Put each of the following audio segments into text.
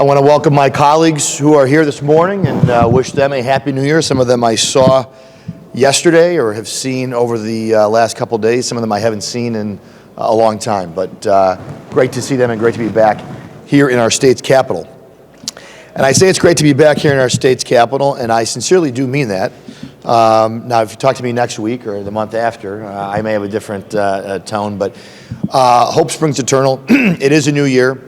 I want to welcome my colleagues who are here this morning and wish them a Happy New Year. Some of them I saw yesterday or have seen over the last couple of days. Some of them I haven't seen in a long time, but great to see them and great to be back here in our state's capital. And I say it's great to be back here in our state's capital, and I sincerely do mean that. Now, if you talk to me next week or the month after, I may have a different tone, but hope springs eternal. It is a new year,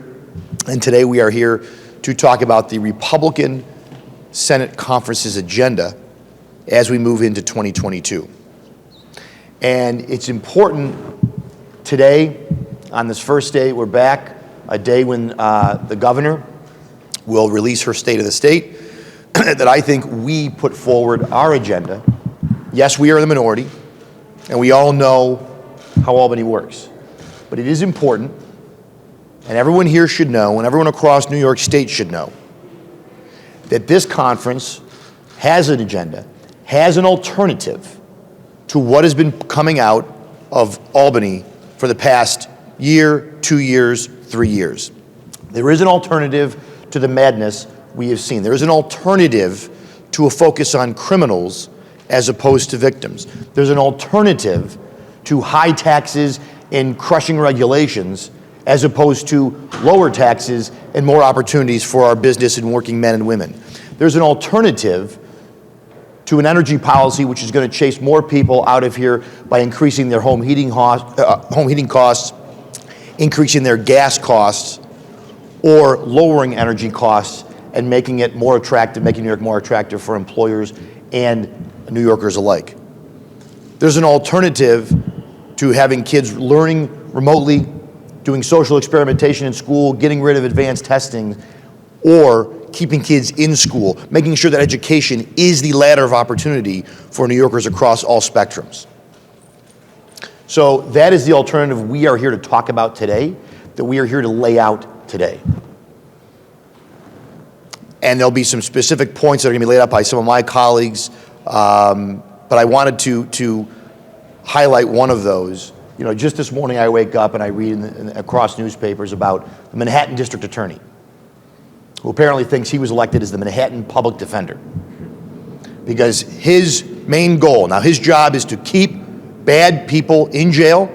and today we are here to talk about the Republican Senate Conference's agenda as we move into 2022. And it's important today, on this first day, we're back, a day when the governor will release her State of the State, that I think we put forward our agenda. Yes, we are in the minority, and we all know how Albany works. But it is important, and everyone here should know, and everyone across New York State should know, that this conference has an agenda, has an alternative to what has been coming out of Albany for the past year, 2 years, 3 years. There is an alternative to the madness we have seen. There is an alternative to a focus on criminals as opposed to victims. There's an alternative to high taxes and crushing regulations as opposed to lower taxes and more opportunities for our business and working men and women. There's an alternative to an energy policy which is going to chase more people out of here by increasing their home heating costs, increasing their gas costs, or lowering energy costs and making it more attractive, making New York more attractive for employers and New Yorkers alike. There's an alternative to having kids learning remotely, doing social experimentation in school, getting rid of advanced testing, or keeping kids in school, making sure that education is the ladder of opportunity for New Yorkers across all spectrums. So that is the alternative we are here to talk about today, that we are here to lay out today. And there'll be some specific points that are going to be laid out by some of my colleagues, but I wanted to highlight one of those. You know, just this morning I wake up and I read across newspapers about the Manhattan District Attorney, who apparently thinks he was elected as the Manhattan Public Defender because his main goal, now his job is to keep bad people in jail,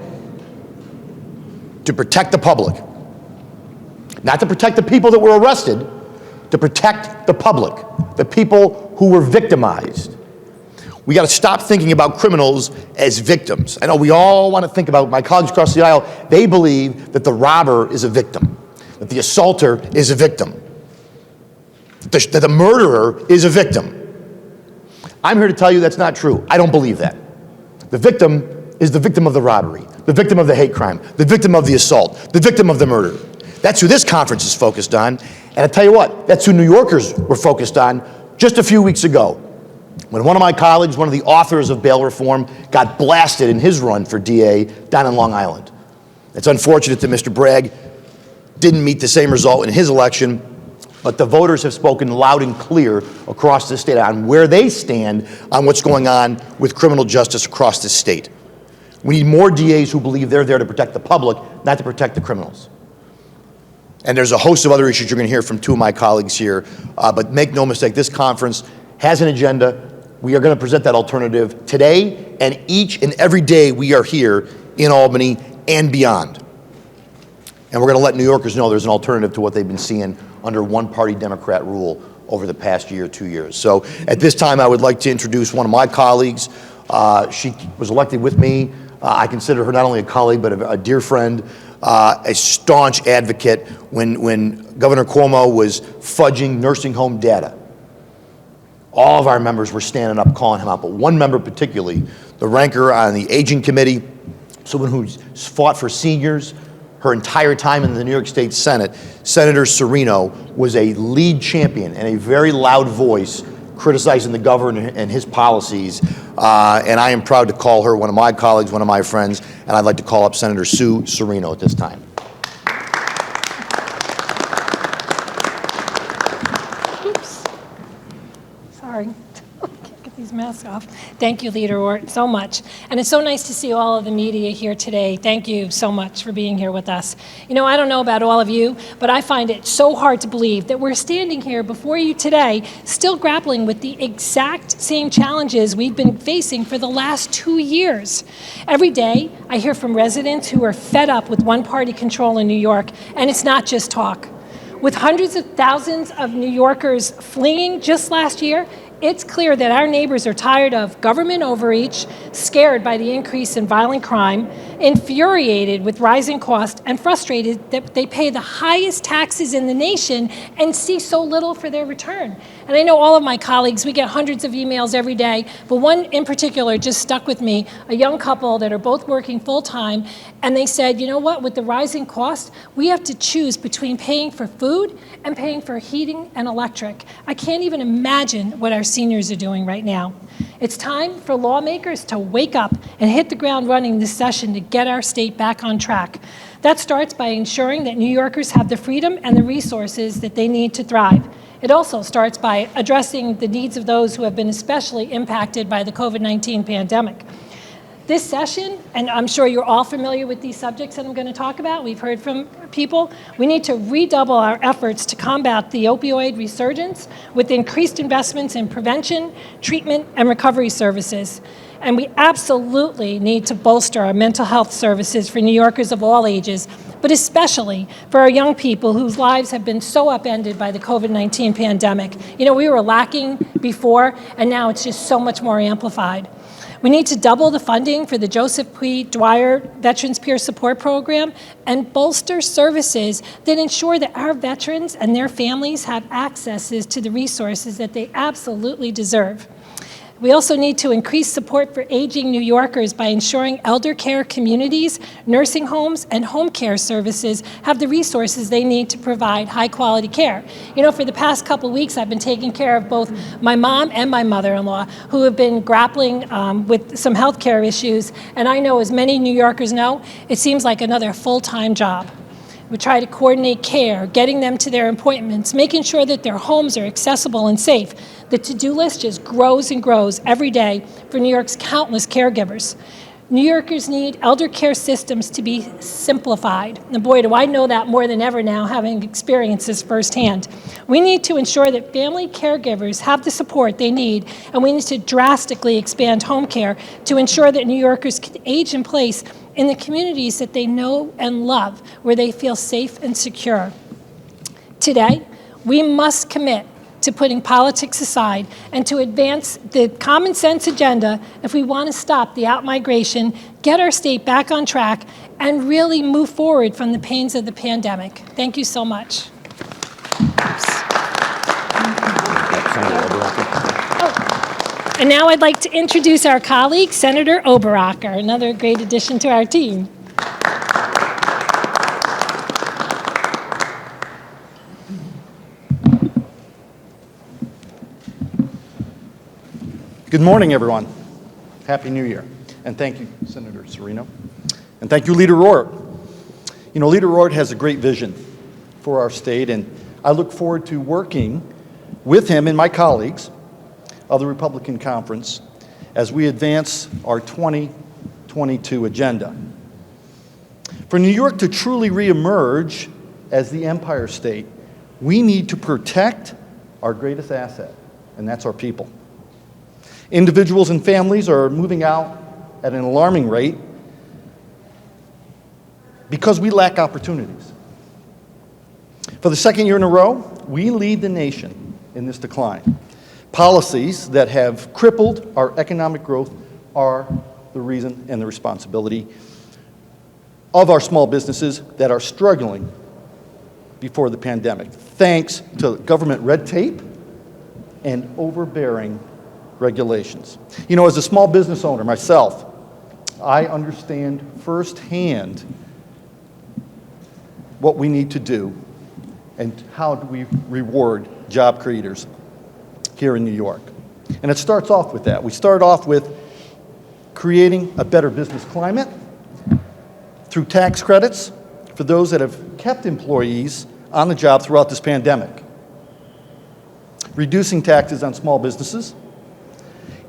to protect the public. Not to protect the people that were arrested, to protect the public, the people who were victimized. We got to stop thinking about criminals as victims. I know we all want to think about, my colleagues across the aisle, they believe that the robber is a victim, that the assaulter is a victim, that the murderer is a victim. I'm here to tell you that's not true. I don't believe that. The victim is the victim of the robbery, the victim of the hate crime, the victim of the assault, the victim of the murder. That's who this conference is focused on. And I tell you what, that's who New Yorkers were focused on just a few weeks ago, when one of my colleagues, one of the authors of bail reform, got blasted in his run for DA down in Long Island. It's unfortunate that Mr. Bragg didn't meet the same result in his election, but the voters have spoken loud and clear across the state on where they stand on what's going on with criminal justice across the state. We need more DAs who believe they're there to protect the public, not to protect the criminals. And there's a host of other issues you're going to hear from two of my colleagues here, but make no mistake, this conference has an agenda. We are going to present that alternative today, and each and every day we are here in Albany and beyond. And we're going to let New Yorkers know there's an alternative to what they've been seeing under one-party Democrat rule over the past year, 2 years. So at this time, I would like to introduce one of my colleagues. She was elected with me. I consider her not only a colleague, but a dear friend, a staunch advocate when Governor Cuomo was fudging nursing home data. All of our members were standing up, calling him out, but one member particularly, the ranker on the Aging Committee, someone who's fought for seniors her entire time in the New York State Senate, Senator Serino, was a lead champion and a very loud voice criticizing the governor and his policies, and I am proud to call her one of my colleagues, one of my friends, and I'd like to call up Senator Sue Serino at this time. Oops. Sorry. these masks off. Thank you, Leader Ort, so much. And it's so nice to see all of the media here today. Thank you so much for being here with us. You know, I don't know about all of you, but I find it so hard to believe that we're standing here before you today, still grappling with the exact same challenges we've been facing for the last 2 years. Every day, I hear from residents who are fed up with one-party control in New York, and it's not just talk. With hundreds of thousands of New Yorkers fleeing just last year, it's clear that our neighbors are tired of government overreach, scared by the increase in violent crime, infuriated with rising costs, and frustrated that they pay the highest taxes in the nation and see so little for their return. And I know all of my colleagues, we get hundreds of emails every day, but one in particular just stuck with me, a young couple that are both working full-time, and they said, you know what, with the rising cost, we have to choose between paying for food and paying for heating and electric. I can't even imagine what our seniors are doing right now. It's time for lawmakers to wake up and hit the ground running this session to get our state back on track. That starts by ensuring that New Yorkers have the freedom and the resources that they need to thrive. It also starts by addressing the needs of those who have been especially impacted by the COVID-19 pandemic. This session, and I'm sure you're all familiar with these subjects that I'm going to talk about, we've heard from people, we need to redouble our efforts to combat the opioid resurgence with increased investments in prevention, treatment, and recovery services. And we absolutely need to bolster our mental health services for New Yorkers of all ages, but especially for our young people whose lives have been so upended by the COVID-19 pandemic. You know, we were lacking before, and now it's just so much more amplified. We need to double the funding for the Joseph P. Dwyer Veterans Peer Support Program and bolster services that ensure that our veterans and their families have access to the resources that they absolutely deserve. We also need to increase support for aging New Yorkers by ensuring elder care communities, nursing homes, and home care services have the resources they need to provide high-quality care. You know, for the past couple weeks, I've been taking care of both my mom and my mother-in-law, who have been grappling with some health care issues, and I know, as many New Yorkers know, it seems like another full-time job. We try to coordinate care, getting them to their appointments, making sure that their homes are accessible and safe. The to-do list just grows and grows every day for New York's countless caregivers. New Yorkers need elder care systems to be simplified. And boy, do I know that more than ever now, having experienced this firsthand. We need to ensure that family caregivers have the support they need, and we need to drastically expand home care to ensure that New Yorkers can age in place in the communities that they know and love, where they feel safe and secure. Today, we must commit to putting politics aside and to advance the common sense agenda if we want to stop the outmigration, get our state back on track, and really move forward from the pains of the pandemic. Thank you so much. And now I'd like to introduce our colleague, Senator Oberacker, another great addition to our team. Good morning, everyone. Happy New Year. And thank you, Senator Serino. And thank you, Leader Ort. You know, Leader Ort has a great vision for our state, and I look forward to working with him and my colleagues of the Republican Conference as we advance our 2022 agenda. For New York to truly reemerge as the Empire State, we need to protect our greatest asset, and that's our people. Individuals and families are moving out at an alarming rate because we lack opportunities. For the second year in a row, we lead the nation in this decline. Policies that have crippled our economic growth are the reason and the responsibility of our small businesses that are struggling before the pandemic, thanks to government red tape and overbearing regulations. You know, as a small business owner myself, I understand firsthand what we need to do and how do we reward job creators here in New York. And it starts off with that. We start off with creating a better business climate through tax credits for those that have kept employees on the job throughout this pandemic, reducing taxes on small businesses,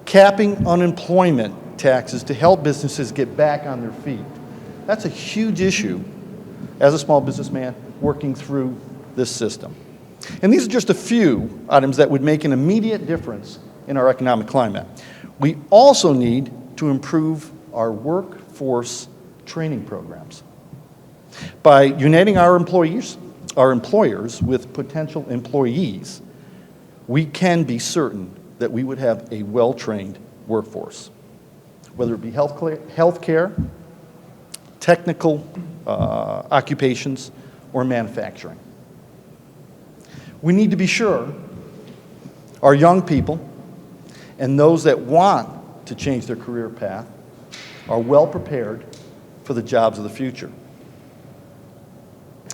capping unemployment taxes to help businesses get back on their feet. That's a huge issue as a small businessman working through this system. And these are just a few items that would make an immediate difference in our economic climate. We also need to improve our workforce training programs. By uniting our employers with potential employees, we can be certain that we would have a well-trained workforce, whether it be healthcare, technical occupations, or manufacturing. We need to be sure our young people and those that want to change their career path are well prepared for the jobs of the future.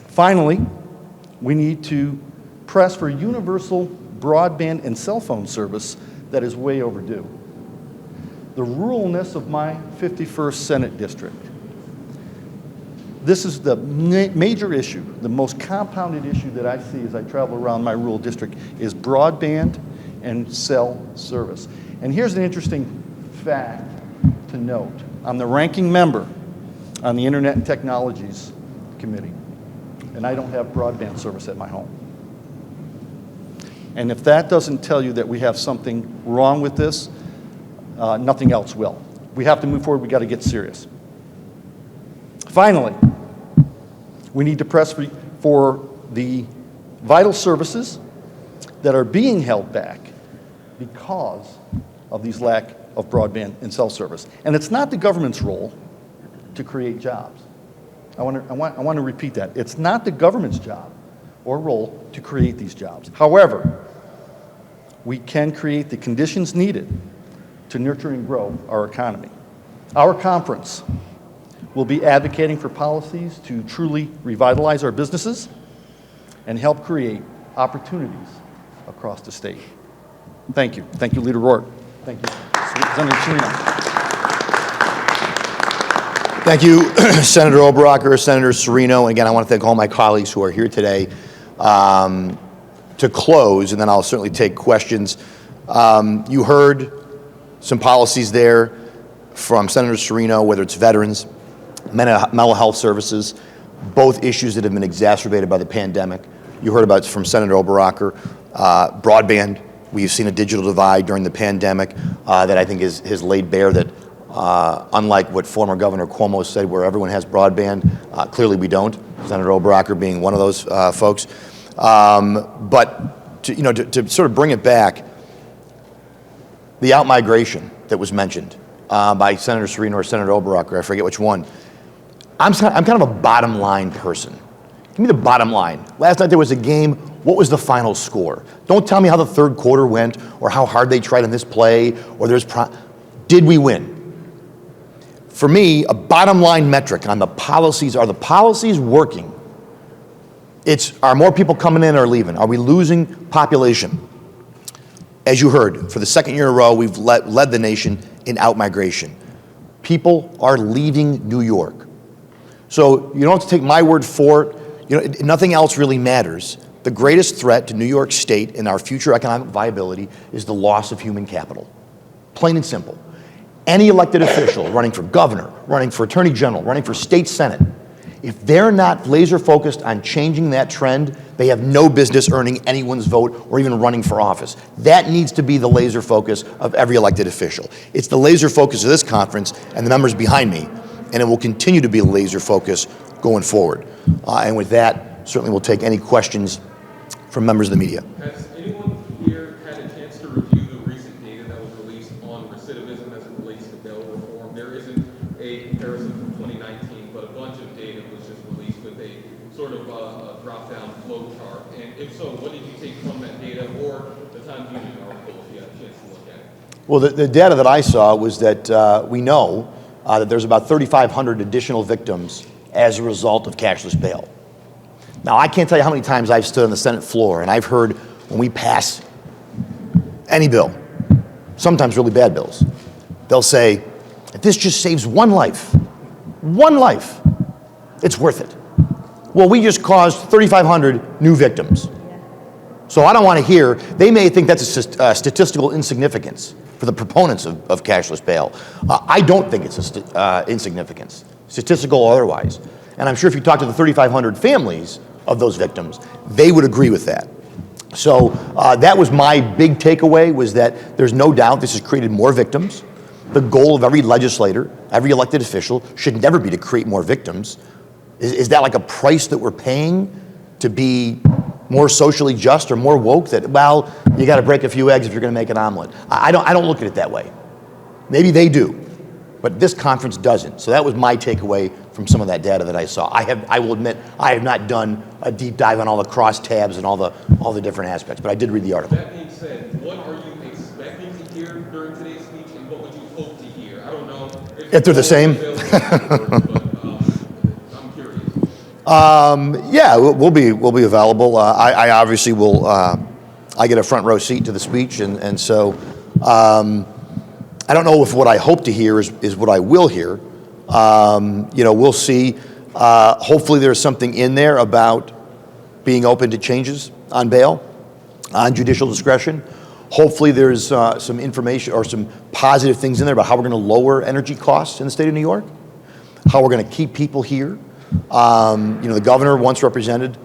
Finally, we need to press for universal broadband and cell phone service that is way overdue. The ruralness of my 51st Senate District. This is the major issue, the most compounded issue that I see as I travel around my rural district is broadband and cell service. And here's an interesting fact to note. I'm the ranking member on the Internet and Technologies Committee, and I don't have broadband service at my home. And if that doesn't tell you that we have something wrong with this, nothing else will. We have to move forward. We got to get serious. Finally, we need to press for the vital services that are being held back because of these lack of broadband and cell service. And it's not the government's role to create jobs. I want to repeat that. It's not the government's job or role to create these jobs. However, we can create the conditions needed to nurture and grow our economy. Our conference will be advocating for policies to truly revitalize our businesses and help create opportunities across the state. Thank you. Thank you, Leader Rourke. Thank you, Senator Serino. Thank you, Senator Oberacker, Senator Serino. And again, I want to thank all my colleagues who are here today. To close, and then I'll certainly take questions. You heard some policies there from Senator Serino, whether it's veterans, mental health services, both issues that have been exacerbated by the pandemic. You heard about from Senator Oberacker, broadband. We've seen a digital divide during the pandemic that I think has laid bare that unlike what former Governor Cuomo said, where everyone has broadband, clearly we don't. Senator Oberacker being one of those folks. But to sort of bring it back, the outmigration that was mentioned by Senator Serino or Senator Oberacker, I forget which one. I'm kind of a bottom line person. Give me the bottom line. Last night there was a game. What was the final score? Don't tell me how the third quarter went or how hard they tried in this play or did we win? For me, a bottom line metric on the policies, are the policies working? Are more people coming in or leaving? Are we losing population? As you heard, for the second year in a row, we've led the nation in outmigration. People are leaving New York. So you don't have to take my word for it. Nothing else really matters. The greatest threat to New York State and our future economic viability is the loss of human capital. Plain and simple. Any elected official running for governor, running for attorney general, running for state senate, if they're not laser focused on changing that trend, they have no business earning anyone's vote or even running for office. That needs to be the laser focus of every elected official. It's the laser focus of this conference and the members behind me, and it will continue to be a laser focus going forward. And with that, certainly we'll take any questions from members of the media. Has anyone here had a chance to review the recent data that was released on recidivism as it relates to bail reform? There isn't a comparison from 2019, but a bunch of data was just released with a sort of a drop-down flow chart. And if so, what did you take from that data or the Times Union article if you had a chance to look at it? Well, the data that I saw was that we know that there's about 3,500 additional victims as a result of cashless bail. Now, I can't tell you how many times I've stood on the Senate floor and I've heard when we pass any bill, sometimes really bad bills, they'll say, if this just saves one life, it's worth it. Well, we just caused 3,500 new victims. So I don't want to hear, they may think that's a statistical insignificance for for the proponents of cashless bail. I don't think it's insignificance, statistical or otherwise. And I'm sure if you talk to the 3,500 families of those victims, they would agree with that. So that was my big takeaway, was that there's no doubt this has created more victims. The goal of every legislator, every elected official, should never be to create more victims. Is that like a price that we're paying to be more socially just or more woke, that, well, you got to break a few eggs if you're going to make an omelet? I don't look at it that way. Maybe they do, but this conference doesn't. So that was my takeaway from some of that data that I saw. I will admit, I have not done a deep dive on all the crosstabs and all the different aspects, but I did read the article. That being said, what are you expecting to hear during today's speech, and what would you hope to hear? I don't know if they're the same. I'm curious. Yeah, we'll be available. I obviously will. I get a front row seat to the speech, and so I don't know if what I hope to hear is what I will hear. We'll see. Hopefully, there's something in there about being open to changes on bail, on judicial discretion. Hopefully, there's some information or some positive things in there about how we're going to lower energy costs in the state of New York, how we're going to keep people here. The governor once represented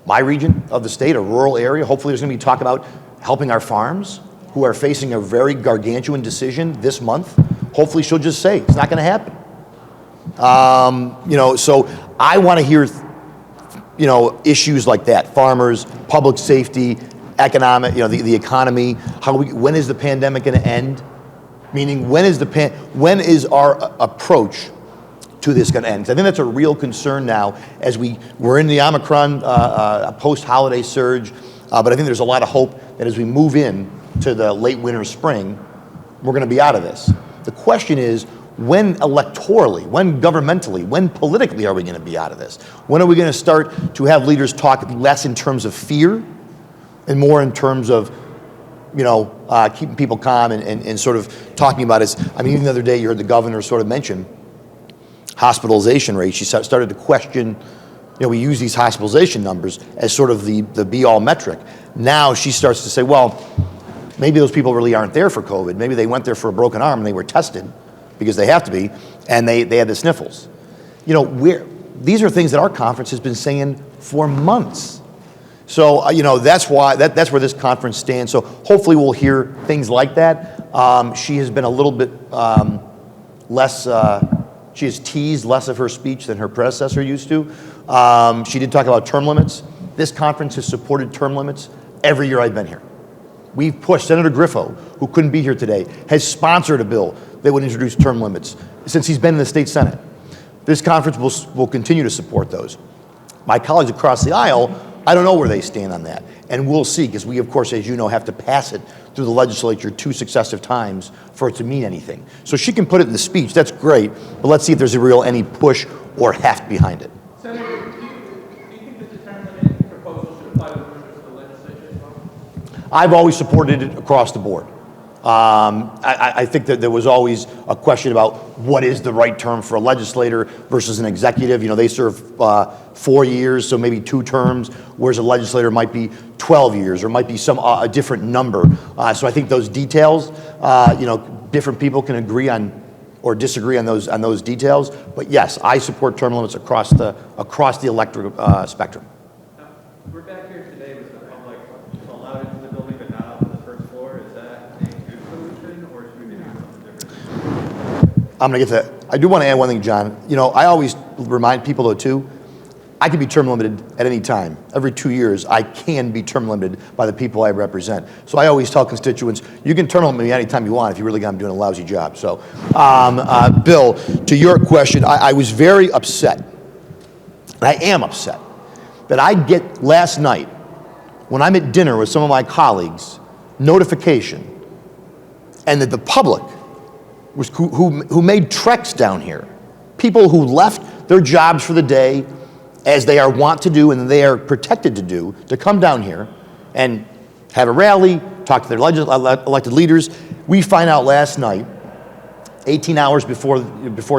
my region of the state, a rural area. Hopefully, there's going to be talk about helping our farms, who are facing a very gargantuan decision this month. Hopefully she'll just say it's not going to happen. So I want to hear, issues like that: farmers, public safety, economic, the economy. When is the pandemic going to end? Meaning, when is our approach to this going to end? 'Cause I think that's a real concern now as we're in the Omicron post-holiday surge. But I think there's a lot of hope that as we move in to the late winter, spring, we're going to be out of this. The question is, when electorally, when governmentally, when politically are we going to be out of this? When are we going to start to have leaders talk less in terms of fear and more in terms of, keeping people calm and sort of talking about it? I mean, even the other day you heard the governor sort of mention hospitalization rates. She started to question, we use these hospitalization numbers as sort of the be-all metric. Now she starts to say, well, maybe those people really aren't there for COVID. Maybe they went there for a broken arm and they were tested, because they have to be, and they had the sniffles. These are things that our conference has been saying for months. So, that's why, that's where this conference stands. So hopefully we'll hear things like that. She has been a little bit less, she has teased less of her speech than her predecessor used to. She did talk about term limits. This conference has supported term limits every year I've been here. We've pushed. Senator Griffo, who couldn't be here today, has sponsored a bill that would introduce term limits since he's been in the state Senate. This conference will continue to support those. My colleagues across the aisle, I don't know where they stand on that. And we'll see, because we, of course, as you know, have to pass it through the legislature 2 successive times for it to mean anything. So she can put it in the speech. That's great. But let's see if there's any push or heft behind it. Senator, do you think that the term limit proposal should apply to the members of the legislature as well? I've always supported it across the board. I think that there was always a question about what is the right term for a legislator versus an executive. They serve 4 years, so maybe 2 terms, whereas a legislator might be 12 years or might be a different number. So I think those details, different people can agree on or disagree on those details. But yes, I support term limits across the electorate spectrum. We're back here today with the public allowed into the building but not up on the first floor. Is that a good solution, or should we be doing something different? I'm going to get to that. I do want to add one thing, John. I always remind people, though, too, I can be term limited at any time. Every 2 years, I can be term limited by the people I represent. So I always tell constituents, you can term limit me anytime you want if you really got I'm doing a lousy job. So, Bill, to your question, I was very upset, and I am upset, that I get last night, when I'm at dinner with some of my colleagues, notification, and that the public who made treks down here, people who left their jobs for the day, as they are wont to do and they are protected to do, to come down here and have a rally, talk to their elected leaders. We find out last night, 18 hours before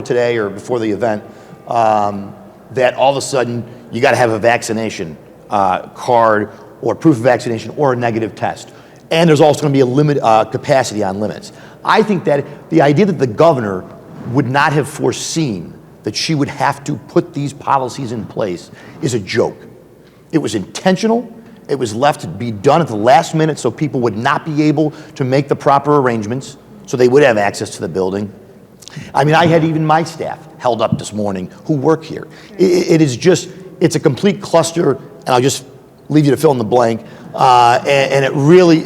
today or before the event, that all of a sudden you got to have a vaccination card or proof of vaccination or a negative test. and there's also going to be a limit, capacity on limits. I think that the idea that the governor would not have foreseen that she would have to put these policies in place is a joke. It was intentional. It was left to be done at the last minute so people would not be able to make the proper arrangements so they would have access to the building. I mean, I had even my staff held up this morning who work here. It is just, it's a complete cluster, and I'll just leave you to fill in the blank. And it really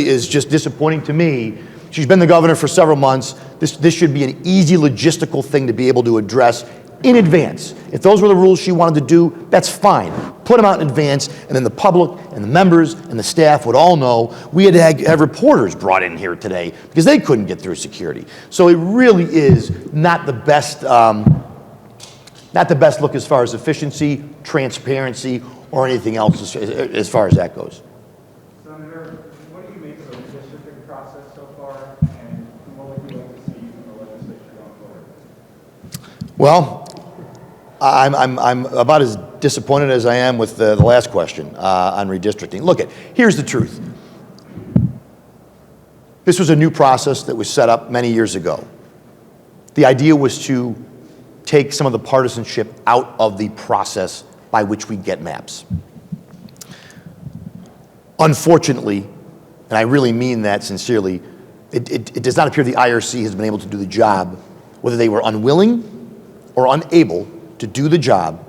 is just disappointing to me. She's been the governor for several months. This should be an easy logistical thing to be able to address in advance. If those were the rules she wanted to do, that's fine. Put them out in advance, and then the public and the members and the staff would all know. We had to have reporters brought in here today because they couldn't get through security. So it really is not the best, look as far as efficiency, transparency, or anything else as far as that goes. Senator, what do you make of the redistricting process so far, and what would you like to see from the legislature going forward? Well, I'm about as disappointed as I am with the last question on redistricting. Look, here's the truth. This was a new process that was set up many years ago. The idea was to take some of the partisanship out of the process by which we get maps. Unfortunately, and I really mean that sincerely, it does not appear the IRC has been able to do the job, whether they were unwilling or unable to do the job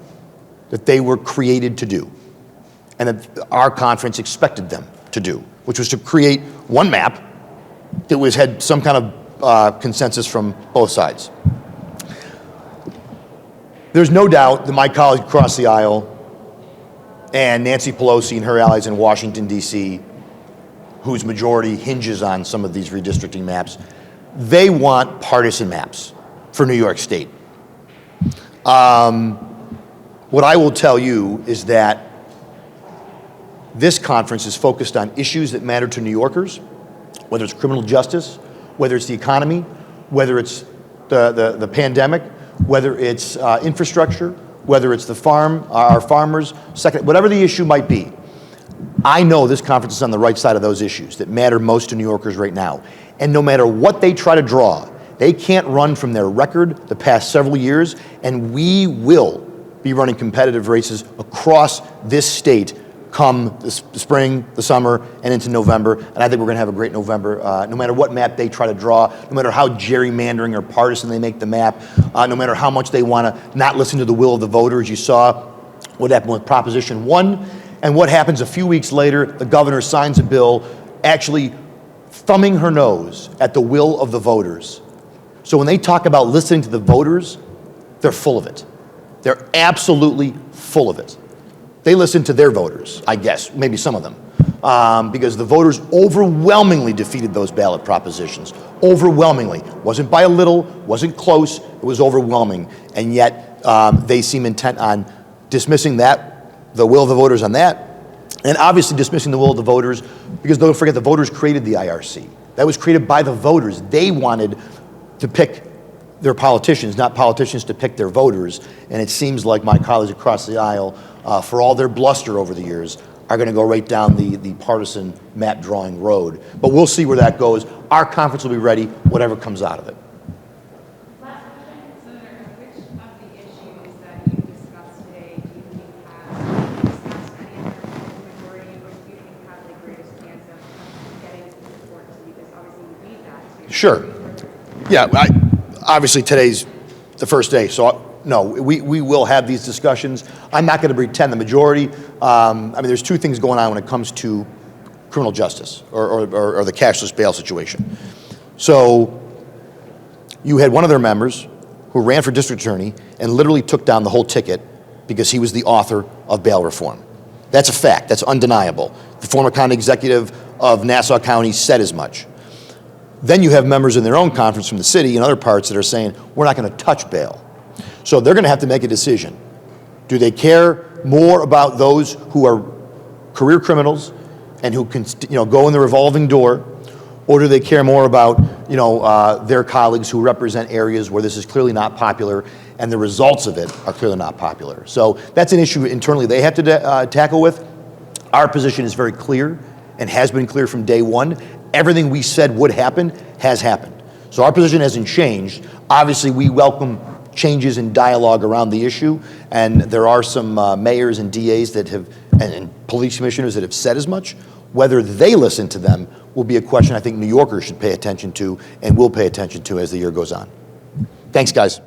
that they were created to do, and that our conference expected them to do, which was to create one map that had some kind of consensus from both sides. There's no doubt that my colleagues across the aisle and Nancy Pelosi and her allies in Washington, D.C., whose majority hinges on some of these redistricting maps, they want partisan maps for New York State. What I will tell you is that this conference is focused on issues that matter to New Yorkers, whether it's criminal justice, whether it's the economy, whether it's the pandemic, whether it's infrastructure, whether it's our farmers, whatever the issue might be. I know this conference is on the right side of those issues that matter most to New Yorkers right now. And no matter what they try to draw, they can't run from their record the past several years, and we will be running competitive races across this state come the spring, the summer, and into November. And I think we're going to have a great November, no matter what map they try to draw, no matter how gerrymandering or partisan they make the map, no matter how much they want to not listen to the will of the voters. You saw what happened with Proposition 1, and what happens a few weeks later, the governor signs a bill actually thumbing her nose at the will of the voters. So when they talk about listening to the voters, they're full of it. They're absolutely full of it. They listen to their voters, I guess, maybe some of them, because the voters overwhelmingly defeated those ballot propositions. Overwhelmingly. Wasn't by a little, wasn't close, it was overwhelming. And yet they seem intent on dismissing the will of the voters on that, and obviously dismissing the will of the voters, because don't forget, the voters created the IRC. That was created by the voters. They wanted to pick their politicians, not politicians to pick their voters. And it seems like my colleagues across the aisle, for all their bluster over the years, are going to go right down the partisan map drawing road. But we'll see where that goes. Our conference will be ready, whatever comes out of it. Last question, Senator, which of the issues that you discussed today do you think have discussed any of them in the majority, or do you think have the greatest chance of getting some support? Because obviously we need that. Sure. Yeah, obviously today's the first day, so no, we will have these discussions. I'm not going to pretend the majority. I mean, there's two things going on when it comes to criminal justice or the cashless bail situation. So you had one of their members who ran for district attorney and literally took down the whole ticket because he was the author of bail reform. That's a fact. That's undeniable. The former county executive of Nassau County said as much. Then you have members in their own conference from the city and other parts that are saying, we're not going to touch bail. So they're going to have to make a decision. Do they care more about those who are career criminals and who can go in the revolving door, or do they care more about their colleagues who represent areas where this is clearly not popular and the results of it are clearly not popular? So that's an issue internally they have to tackle with. Our position is very clear, and has been clear from day one. Everything we said would happen has happened. So our position hasn't changed. Obviously, we welcome changes in dialogue around the issue, and there are some mayors and DAs that have, and police commissioners that have said as much. Whether they listen to them will be a question I think New Yorkers should pay attention to and will pay attention to as the year goes on. Thanks, guys.